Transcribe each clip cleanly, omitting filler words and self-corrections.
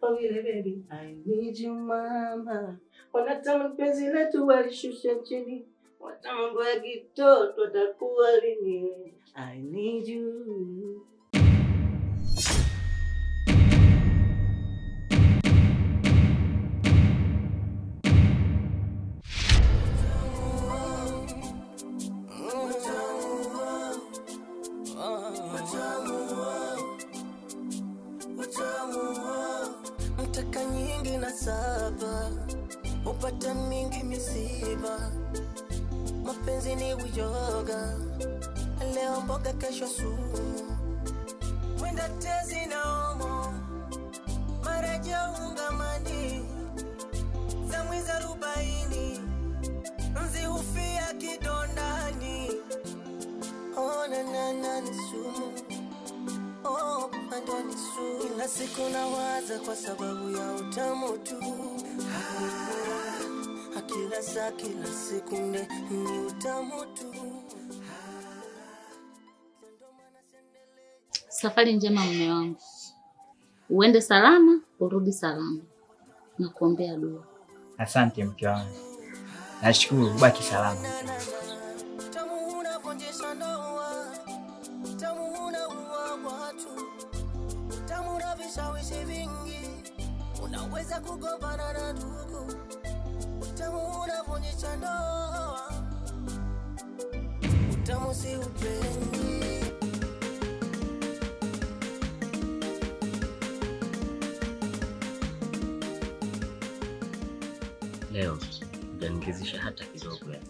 wawile baby, I need you mama. Wanatama penzi letu walishusha chini, watambo ya kitoto takuwa lini. I need you. Mtaka nyingi na saba, upata mingi misiba. Mapenzi ni uyoga, leo mboga kesho sumu. Mwenda tezi na omo, maraja ungamani. Zamwiza rubaini, mzi hufia kidondani. Oh na ni sumu, oh bado ni sumu. Kila siku nawaza kwa sababu ya utamu tu. Kila saa kila sekunde ni utamu tu. Safari njema mume wangu, uende salama urudi salama, na kuombea dua. Asante mke wangu, nashukuru, ubaki salama. Tamu unavunjisha ndoa, tamu unaua watu, tamu unavishawishi vingi, unaweza kugombana na ndugu. Tamu unavunjisha ndoa, tamu si upendi. Leo hujaningizisha hata kidogo ya.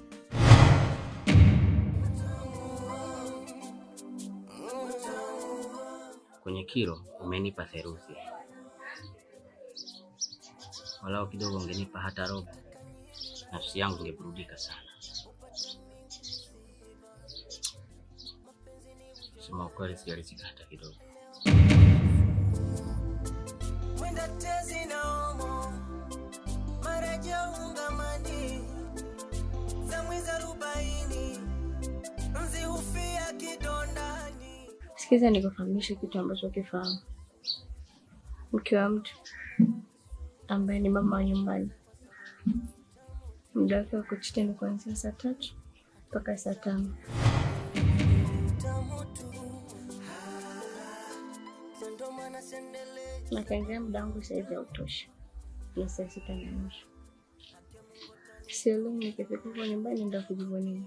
Kwenye kilo umenipa theruthi. Walau kidogo ungenipa hata robo, nafsi yangu ingeburudika sana. Sema ukweli sijaridhika hata kidogo. Mwenda tezi na omo, maraja ungamani. Zamwiza rubaini, mzi hufia kidondani. Sikiza nikufahamishe kitu ambacho kifahamu. Mke wa mtu ambaye ni mama wa nyumbani, muda wake wa kuchiti ni kuanzia saa 3 mpaka saa 5. Na kaingia muda wangu saizi hautoshi, ni saa 6:30. Sielewi nikifika kwa nyumbani ndio kujibu nini.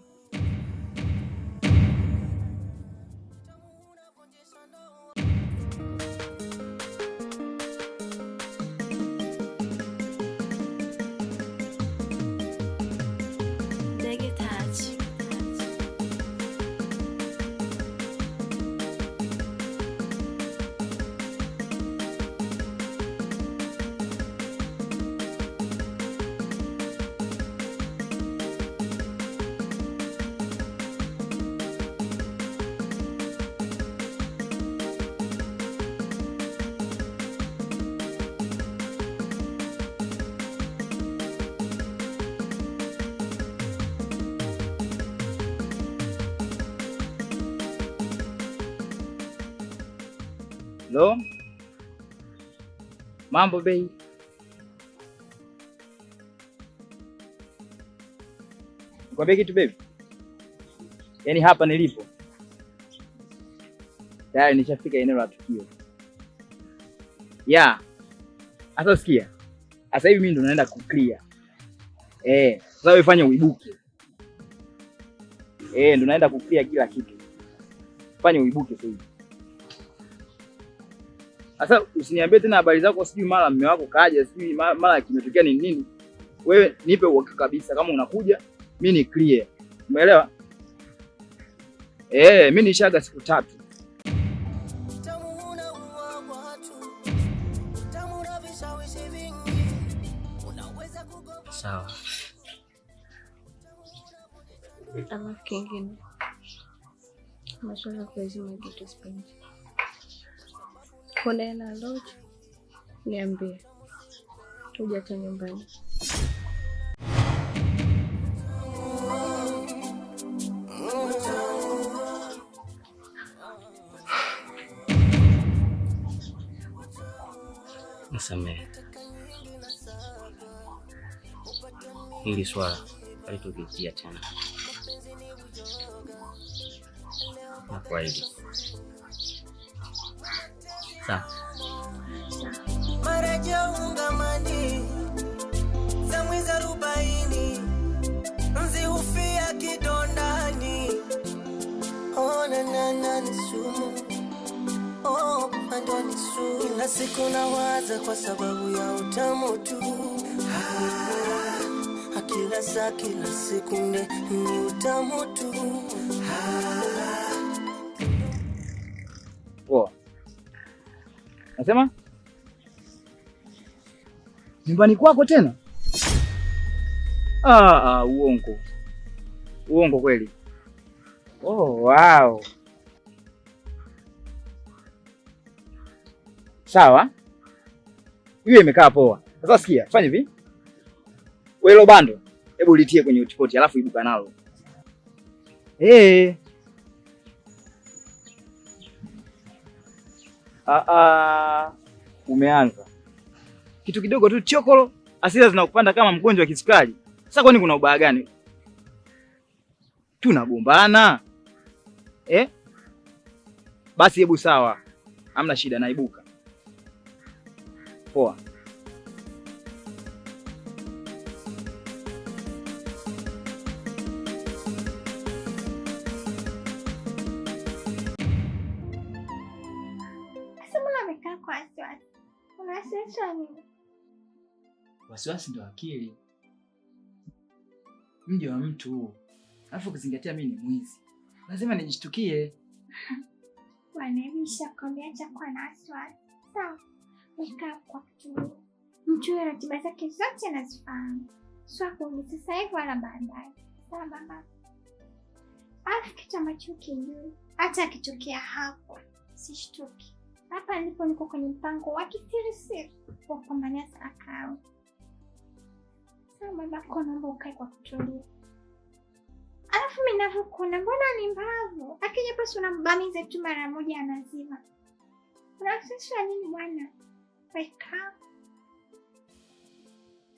Hello? Mambo bei? Nikwambie kitu baby? Yaani hapa nilipo tayari nishafika eneo la tukio. Sasa sikia. Sasa hivi mimi ndo naenda kuclear. Sasa wewe fanya uibuke. Ndo naenda kuclear kila kitu. Fanya uibuke sasa hivi. Sasa usiniambie tena habari zako, sijui mara mume wako kaja, sijui mara kimetokea nini. Wewe nipe uhakika kabisa kama unakuja, mimi ni clear. Umeelewa? Mimi nishaga siku 3. Sawa. Alafu kingine, maswala kwa hizo kitu sipendi. Kuna hela lodge, niambie. Hujata nyumbani. Nisamehe. Hili swala haliturudia tena. Na kwa hili. Sawa. Maraja ungamani za mwezi 40 mzi hufia kidondani. Na ni sumu, bado ni sumu. Kila siku nawaza kwa sababu ya utamu tu. Kila saa kila sekunde ni utamu tu. Poa. Nasema? Nyumbani kwako tena? Uongo. Uongo kweli. Oh, wow. Sawa. Hiyo imekaa poa. Sasa sikia, fanya hivi. Wewe bando, hebu litie kwenye hotpot alafu ibuka nalo. Umeanza. Kitu kidogo tu chokolo, asira zinakupanda kama mgonjwa wa kisukari. Sasa kwani kuna ubaya gani? Tunagombana. Basi hebu sawa. Hamna shida, naibuka. Poa. Wasiwasi ndio akili. Mji wa mtu. Alafu ukizingatia mimi ni mwizi. Lazima nijishtukie. Wanaibisha kwambia cha kwa na wasiwasi. Sawa. Weka kwa kitu. Mtu yeye ratiba zake zote anazifahamu. Sio kwa sasa hivi wala baadaye. Sawa baba. Alafu kitu ambacho kijui. Hata akitokea hapo. Sishtuki. Hapa niko kwenye mpango wa kisiri wa kupambania Sakao. Sawa baba, naomba ukae kwa kutulia. Alafu mimi ninavyokuona mbona ni mbavu? Akija pasi unambamiza tu mara moja anazima. Unasisha nini bwana? Weka.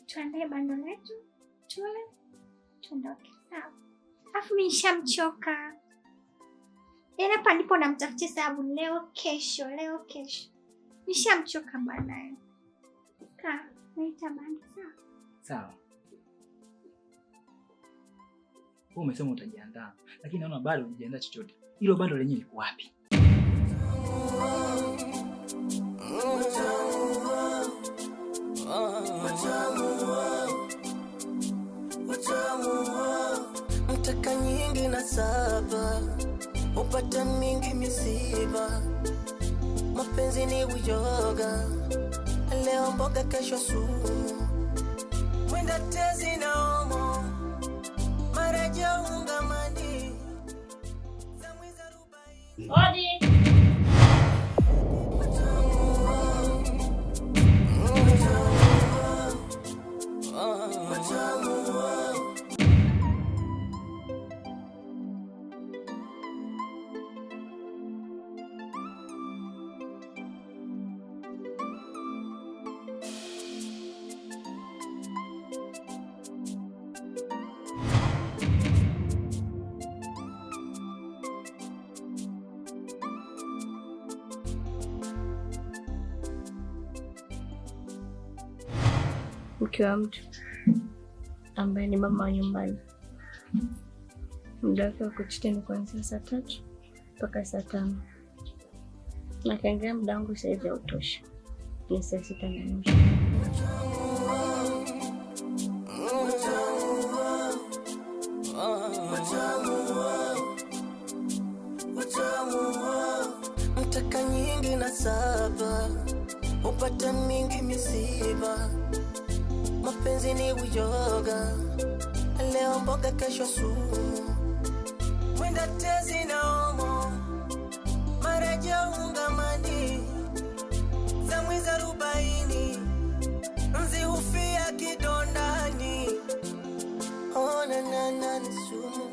Tuandae bando letu. Tule. Tuondoke. Sawa. Alafu mimi nishamchoka. Yaani hapa ndipo namtafutia sababu leo kesho. Nishamchoka bwana. Kaa, naita bando sawa. Sawa. Wewe umesema utajiandaa, lakini naona bado hujaandaa chochote. Hilo bando lenyewe liko wapi? Mtaka nyingi na saba, upata mingi misiba. Mapenzi ni uyoga, leo mboga kesho sumu. Mwenda tezi na omo, maraja ungamani za mwezi 40. Odi. Mke wa mtu ambaye ni mama wa nyumbani, muda wake wa kuchita ni kuanzia saa 3 mpaka saa 5. Na kaangalia muda wangu sasa hivi hautoshi. Ni saa 6:30. Mtaka nyingi na saba, upata mingi misiba. Mapenzi ni uyoga, leo mboga kesho sumu. Mwenda tezi na omo, maraja ungamani za mwezi 40. Mzi hufia kidondani. Na ni sumu.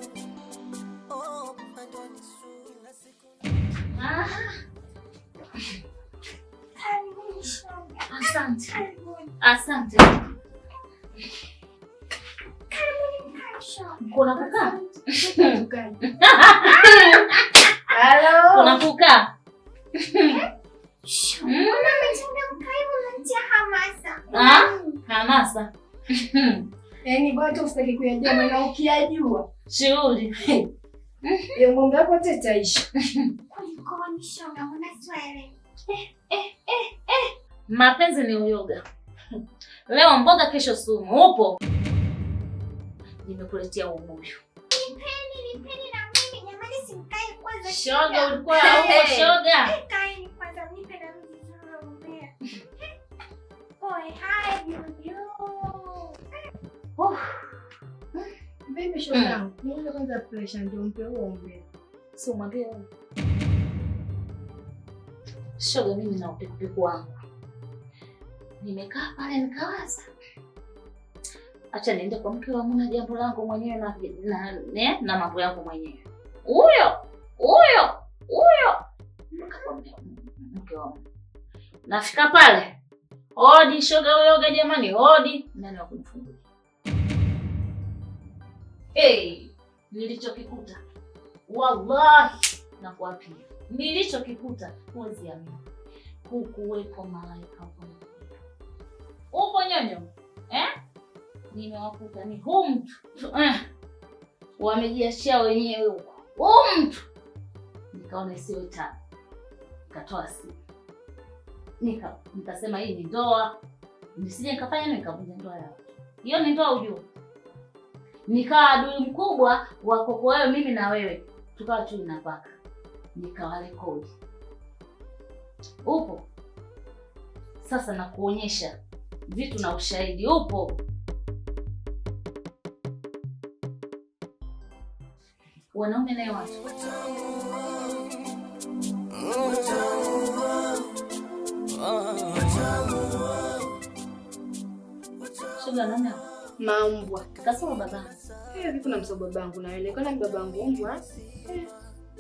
Bado ni sumu na siku. Asante. Karibuni. Asante. Karibuni mkae shoga. Kuna kukaa? Hello. Kuna kukaa? Mbona umechangamka hivyo unanitia hamasa? Hamasa. Yaani bado usitaki kuyajua maana ukiyajua Shughuli. hiyo mambo yako tataisha. Kulikoni shoga, mbona siwaelewi? Mapenzi ni uyoga. Leo mboga, kesho sumu. Upo? Nimekuletea ubuyu. Nipeni na mimi jamani, simkae kwanza. Shoga, ulikuwa huko shoga. Kaeni kwanza, nipe na mimi zinazombea. Oi, hai Juju. Vipi shoga? Niende kwanza pressure ndio mpe uombe. Sio mwambie wewe. Shoga, mimi na upeku wangu. Nimekaa pale nikawaza. Acha niende kwa mke wa Muna, jambo langu mwenyewe na mambo yangu mwenyewe. Huyo. Mke wa Muna. Nafika pale. Hodi shoga uyoga jamani, hodi. Nani wa kunifungulia? Nilichokikuta. Wallahi nakuapia. Nilichokikuta huwezi amini. Hukuwepo malaika huko. Upo nyonyo? Nimewakuta ni huu mtu. Wamejiashia wenyewe huko. Huu mtu. Nikaona isiwe tabu. Nikatoa simu. Nikasema hii ni ndoa. Nisije nikafanya nikavunja ndoa yao. Hiyo ni ndoa ujue. Nikawa adui mkubwa wako kwa wewe, mimi na wewe. Tukawa tu napaka. Nikawarekodi. Upo? Sasa nakuonyesha vitu na ushahidi. Upo? Wanaume naye watu. Shoga nani? Mambwa. Kasoro babangu. Vipi kuna msao babangu na wewe? Kana babangu mbwa.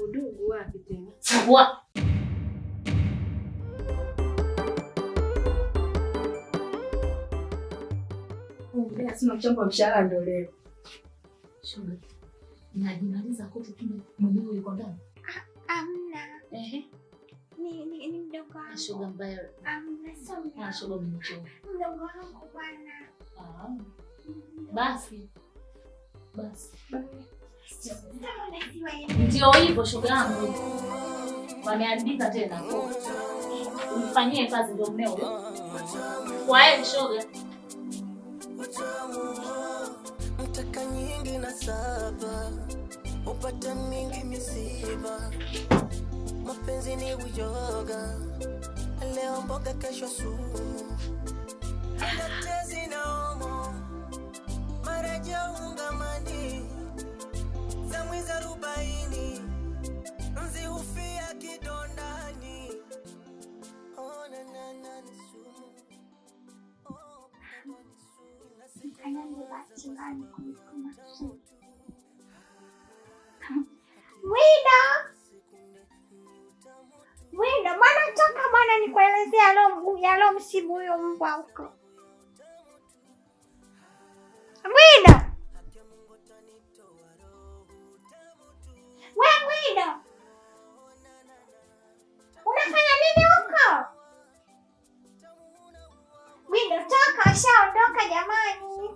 Udugu wapi tena? Sawa. Mbona sina mchango wa mshahara ndio leo. Shoga. Najimaliza kote tu mwenyewe yuko ndani. Amna. Ni mdogo wangu. Shoga mbaya. Amna somo. Shoga mnichoa. Mdogo wangu bwana. Basi. Bye. Ndio hivyo shoga yangu. Wameandika tena. Unifanyie kazi ndio mmeo. Kwa hiyo shoga. Mtaka nyingi na saba, upata mingi misiba. Mapenzi ni uyoga, leo mboga kesho sumu. Anatezi na omo, maraja ungamani. Zamwiza 40, nzi hufia kidondani. Ona na ni sumu. Kanyangu basi ngani kulikuna sumu. Wida, bwana toka bwana nikuelezea yalo msibu huyo mbwa huko. Wida! Wida! Unafanya nini huko? Wida, toka, ashaondoka jamani.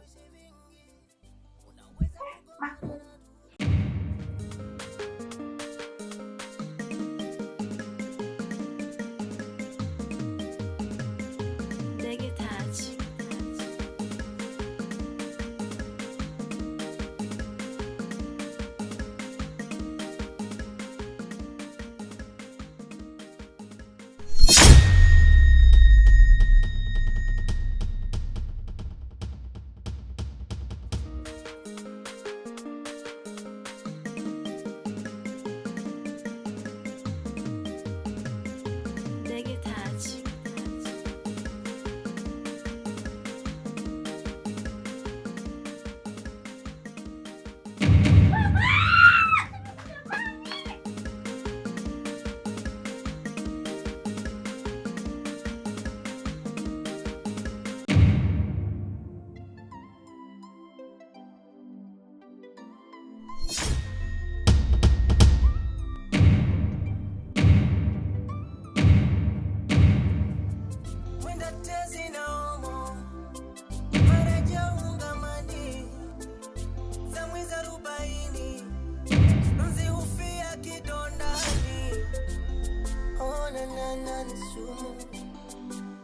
mbona nana ni sumu.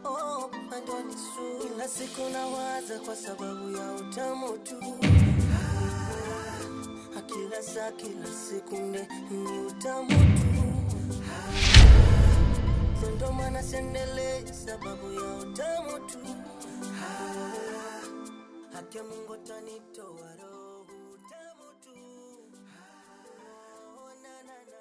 Oh, bado ni sumu. Kila siku nawaza kwa sababu ya utamu tu. Kila saa kila sekunde ni utamu tu. Ndo maana siendelee sababu ya utamu tu. Haki ya Mungu atanitoa roho.